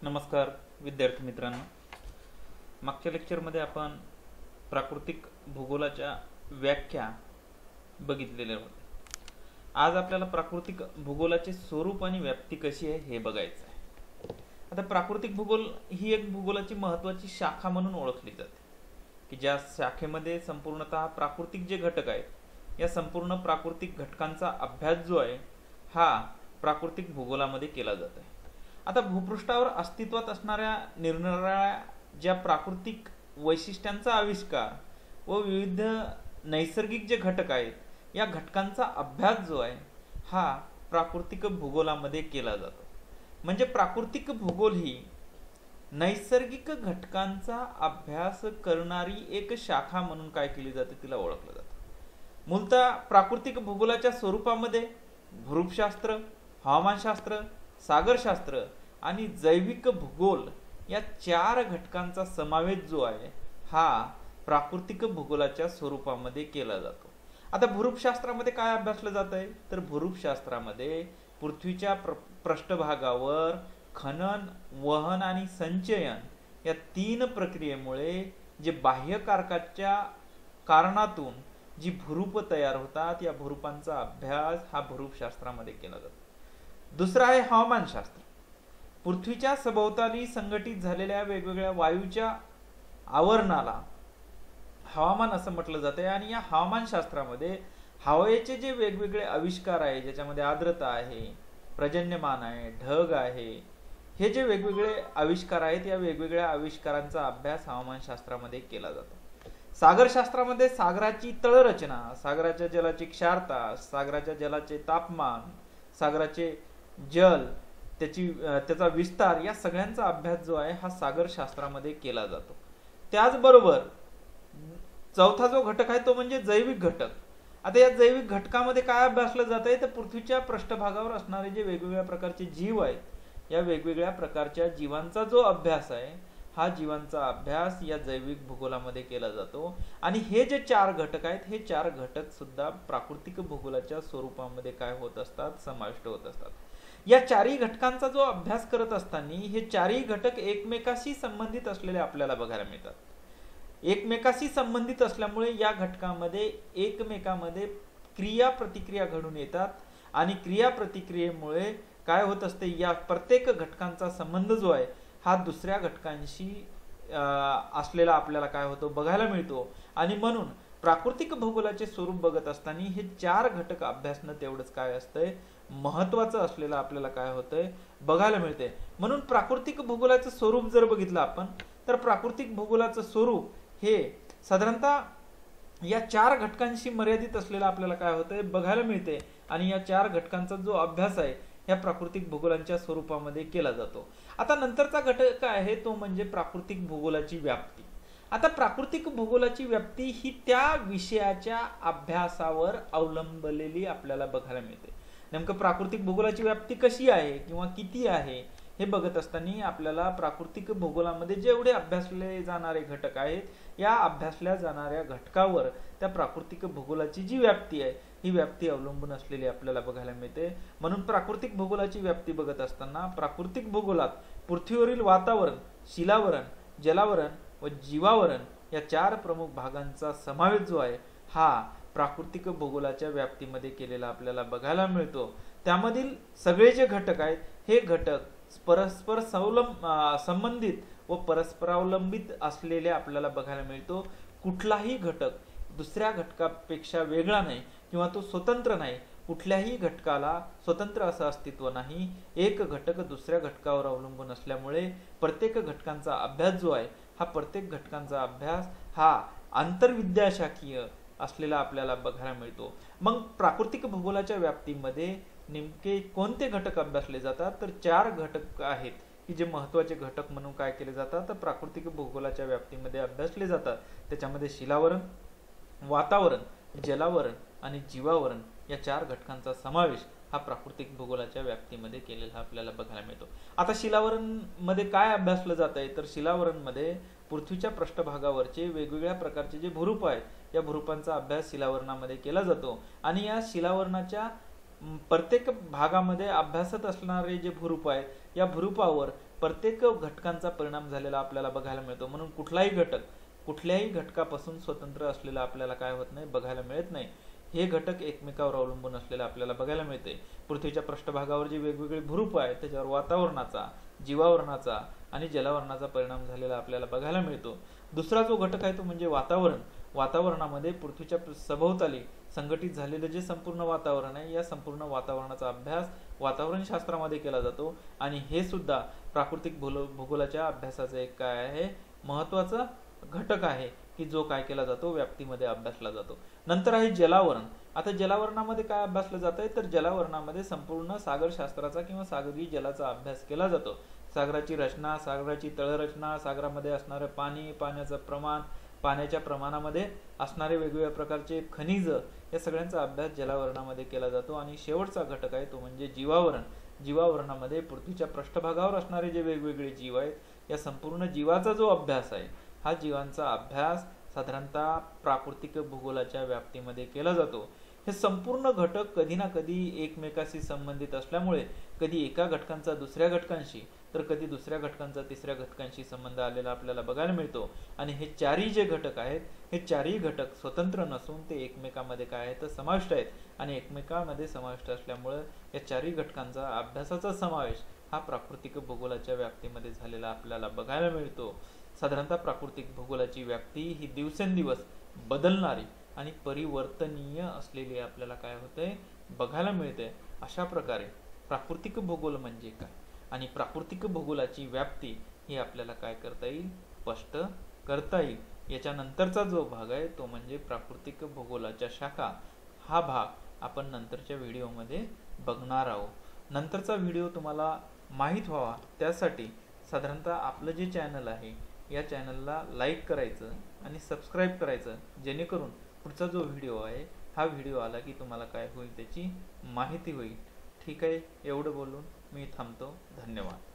नमस्कार विद्यार्थी मित्रांनो, मागच्या लेक्चरमध्ये आपण प्राकृतिक भूगोलाच्या व्याख्या बघितलेल्या होत्या। आज आपल्याला प्राकृतिक भूगोलाचे स्वरूप आणि व्याप्ती कशी आहे हे बघायचं आहे। आता प्राकृतिक भूगोल ही एक भूगोलाची महत्त्वाची शाखा म्हणून ओळखली जाते की ज्या शाखेमध्ये संपूर्णतः प्राकृतिक जे घटक आहेत या संपूर्ण प्राकृतिक घटकांचा अभ्यास जो आहे हा प्राकृतिक भूगोलामध्ये केला जातो आहे। आता भूपृष्ठावर अस्तित्वात असणाऱ्या निरनिराळ्या ज्या प्राकृतिक वैशिष्ट्यांचा आविष्कार व विविध नैसर्गिक जे घटक आहेत या घटकांचा अभ्यास जो आहे हा प्राकृतिक भूगोलामध्ये केला जातो। म्हणजे प्राकृतिक भूगोल ही नैसर्गिक घटकांचा अभ्यास करणारी एक शाखा म्हणून काय केली जाते, तिला ओळखलं जातं। मूलतः प्राकृतिक भूगोलाच्या स्वरूपामध्ये भूरूपशास्त्र, हवामानशास्त्र, सागरशास्त्र आणि जैविक भूगोल या चार घटकांचा समावेश जो आहे हा प्राकृतिक भूगोलाच्या स्वरूपामध्ये केला जातो। आता भूरूपशास्त्रामध्ये काय अभ्यासलं जात आहे तर भूरूपशास्त्रामध्ये पृथ्वीच्या पृष्ठभागावर खनन, वहन आणि संचयन या तीन प्रक्रियेमुळे जे बाह्यकारकाच्या कारणातून जी भूरूप तयार होतात या भूरूपांचा अभ्यास हा भूरूपशास्त्रामध्ये केला जातो। दुसरा आहे हवामानशास्त्र। पृथ्वीच्या सभोवताली संघटित झालेल्या वेगवेगळ्या वायूच्या आवरणाला हवामान असं म्हटलं जाते आणि या हवामानशास्त्रामध्ये हवेचे जे वेगवेगळे आविष्कार आहे ज्याच्यामध्ये आर्द्रता आहे, पर्जन्यमान आहे, ढग आहे, हे जे वेगवेगळे आविष्कार आहेत या वेगवेगळ्या आविष्कारांचा अभ्यास हवामानशास्त्रामध्ये केला जातो। सागरशास्त्रामध्ये सागराची तळरचना, सागराच्या जलाची क्षारता, सागराच्या जलाचे तापमान, सागराचे जल, त्याचा विस्तार या सगळ्यांचा अभ्यास जो आहे हा सागरशास्त्रामध्ये केला जातो। त्याचबरोबर चौथा जो घटक आहे तो म्हणजे जैविक घटक। आता या जैविक घटकामध्ये काय अभ्यासलं जात आहे तर पृथ्वीच्या पृष्ठभागावर असणारे जे वेगवेगळ्या प्रकारचे जीव आहेत या वेगवेगळ्या प्रकारच्या जीवांचा जो अभ्यास आहे हा जीवांचा अभ्यास या जैविक भूगोलामध्ये केला जातो। आणि हे जे चार घटक आहेत हे चार घटक सुद्धा प्राकृतिक भूगोलाच्या स्वरूपामध्ये काय होत असतात, समाविष्ट होत असतात। या चारही घटकांचा जो अभ्यास करत असताना हे चारही घटक एकमेकाशी संबंधित असलेले आपल्याला बघायला मिळतात। एकमेकाशी संबंधित असल्यामुळे या घटकामध्ये एकमेकामध्ये क्रिया प्रतिक्रिया घडून येतात आणि क्रिया प्रतिक्रियेमुळे काय होत असते या प्रत्येक घटकांचा संबंध जो आहे हा दुसऱ्या घटकांशी असलेला आपल्याला काय होतो बघायला मिळतो। आणि म्हणून प्राकृतिक भूगोलाचे स्वरूप बघत असताना हे चार घटक अभ्यासणं तेवढंच काय असतंय महत्वाचं असलेलं आपल्याला काय होतंय बघायला मिळते। म्हणून प्राकृतिक भूगोलाचं स्वरूप जर बघितलं आपण तर प्राकृतिक भूगोलाचं स्वरूप हे साधारणतः या चार घटकांशी मर्यादित असलेलं आपल्याला काय होतंय बघायला मिळते। आणि या चार घटकांचा जो अभ्यास आहे या प्राकृतिक भूगोलाच्या स्वरूपामध्ये केला जातो। आता नंतरचा घटक काय आहे तो म्हणजे प्राकृतिक भूगोलाची व्याप्ती। आता प्राकृतिक भूगोलाची व्याप्ती ही त्या विषयाच्या अभ्यासावर अवलंबलेली आपल्याला बघायला मिळते। नेमकं प्राकृतिक भूगोलाची व्याप्ती कशी आहे किंवा किती आहे हे बघत असताना आपल्याला प्राकृतिक भूगोलामध्ये जेवढे अभ्यासले जाणारे घटक आहेत या अभ्यासल्या जाणाऱ्या घटकावर त्या प्राकृतिक भूगोलाची जी व्याप्ती आहे ही व्याप्ती अवलंबून असलेली आपल्याला बघायला मिळते। म्हणून प्राकृतिक भूगोलाची व्याप्ती बघत असताना प्राकृतिक भूगोलात पृथ्वीवरील वातावरण, शिलावरण, जलावरण व जीवावरण या चार प्रमुख भागांचा समावेश जो आहे हा प्राकृतिक भूगोलाच्या व्याप्तीमध्ये केलेला आपल्याला बघायला मिळतो। त्यामधील सगळे जे घटक आहेत हे घटक परस्पर संबंधित व परस्परावलंबित असलेले आपल्याला बघायला मिळतो। कुठलाही घटक दुसऱ्या घटकापेक्षा वेगळा नाही किंवा तो स्वतंत्र नाही, कुठल्याही घटकाला स्वतंत्र असं अस्तित्व नाही। एक घटक दुसऱ्या घटकावर अवलंबून असल्यामुळे प्रत्येक घटकांचा अभ्यास जो आहे हा प्रत्येक घटकांचा अभ्यास हा आंतरविद्याशाखीय असलेला आपल्याला बघायला मिळतो। मग प्राकृतिक भूगोलाच्या व्याप्तीमध्ये नेमके कोणते घटक अभ्यासले जातात तर चार घटक आहेत की जे महत्वाचे घटक म्हणून काय केले जातात तर प्राकृतिक भूगोलाच्या व्याप्तीमध्ये अभ्यासले जातात। त्याच्यामध्ये शिलावरण, वातावरण, जलावरण आणि जीवावरण या चार घटकांचा समावेश हा प्राकृतिक भूगोलाच्या व्याप्तीमध्ये केलेला आपल्याला बघायला मिळतो। आता शिलावरण मध्ये काय अभ्यासलं जात आहे तर शिलावरण मध्ये पृथ्वीच्या पृष्ठभागावरचे वेगवेगळ्या प्रकारचे जे भूरूप आहेत या भूरूपांचा अभ्यास शिलावरणामध्ये केला जातो। आणि या शिलावरणाच्या प्रत्येक भागामध्ये अभ्यासत असणारे जे भूरूप आहे या भूरूपावर प्रत्येक घटकांचा परिणाम झालेला आपल्याला बघायला मिळतो. म्हणून कुठल्याही घटकापासून स्वतंत्र असलेला आपल्याला काय होत नाही, बघायला मिळत नाही. हे घटक एकमेकावर अवलंबून असलेले आपल्याला बघायला मिळते. पृथ्वीच्या पृष्ठभागावर जी वेगवेगळी भूरूप आहेत त्याच्यावर वातावरणाचा, जीवावरणाचा आणि जलावरणाचा परिणाम झालेला आपल्याला बघायला मिळतो. दुसरा जो घटक आहे तो म्हणजे वातावरण. वातावरणामध्ये पृथ्वीच्या सभोवताली संघटित झालेलं जे संपूर्ण वातावरण आहे, या संपूर्ण वातावरणाचा अभ्यास वातावरण शास्त्रामध्ये केला जातो. आणि हे सुद्धा प्राकृतिक भूगोलाच्या अभ्यासाचं एक काय आहे, महत्वाचा घटक आहे की जो काय केला जातो, व्याप्तीमध्ये अभ्यासला जातो. नंतर आहे जलावरण. आता जलावरणामध्ये काय अभ्यासलं जात आहे, तर जलावरणामध्ये संपूर्ण सागरशास्त्राचा किंवा सागरी जलाचा अभ्यास केला जातो. सागराची रचना, सागराची तळरचना, सागरामध्ये असणारं पाणी, पाण्याचं प्रमाण, पाण्याच्या प्रमाणामध्ये असणारे वेगवेगळ्या प्रकारचे खनिज, या सगळ्यांचा अभ्यास जलावरणामध्ये केला जातो. आणि शेवटचा घटक आहे तो म्हणजे जीवावरण. जीवावरणामध्ये पृथ्वीच्या पृष्ठभागावर असणारे जे वेगवेगळे जीव आहेत, या संपूर्ण जीवाचा जो अभ्यास आहे, हा जीवांचा अभ्यास साधारणतः प्राकृतिक भूगोलाच्या व्याप्तीमध्ये केला जातो. हे संपूर्ण घटक कधी ना कधी एकमेकाशी संबंधित असल्यामुळे कधी एका घटकांचा दुसऱ्या घटकांशी, तर कधी दुसऱ्या घटकांचा तिसऱ्या घटकांशी संबंध आलेला आपल्याला बघायला मिळतो. आणि हे चारही जे घटक आहेत, हे चारही घटक स्वतंत्र नसून ते एकमेकांमध्ये काय आहेत, समाविष्ट आहेत. आणि एकमेकांमध्ये समाविष्ट असल्यामुळे या चारही घटकांचा अभ्यासाचा समावेश हा प्राकृतिक भूगोलाच्या व्याप्तीमध्ये झालेला आपल्याला बघायला मिळतो. साधारणतः प्राकृतिक भूगोलाची व्याप्ती ही दिवसेंदिवस बदलणारी आणि परिवर्तनीय असलेली आपल्याला काय होते, बघायला मिळते. अशा प्रकारे प्राकृतिक भूगोल म्हणजे काय आणि प्राकृतिक भूगोलाची व्याप्ती ही आपल्याला काय करता येईल, स्पष्ट करता येईल. याच्यानंतरचा जो भाग आहे तो म्हणजे प्राकृतिक भूगोलाच्या शाखा. हा भाग आपण नंतरच्या व्हिडिओमध्ये बघणार आहोत. नंतरचा व्हिडिओ तुम्हाला माहीत व्हावा त्यासाठी साधारणतः आपलं जे चॅनल आहे, या चॅनलला लाईक करायचं आणि सबस्क्राईब करायचं, जेणेकरून पुढचा जो व्हिडिओ आहे, हा व्हिडिओ आला की तुम्हाला काय होईल त्याची माहिती होईल. ठीक आहे, एवढं बोलून मी थांबतो. धन्यवाद.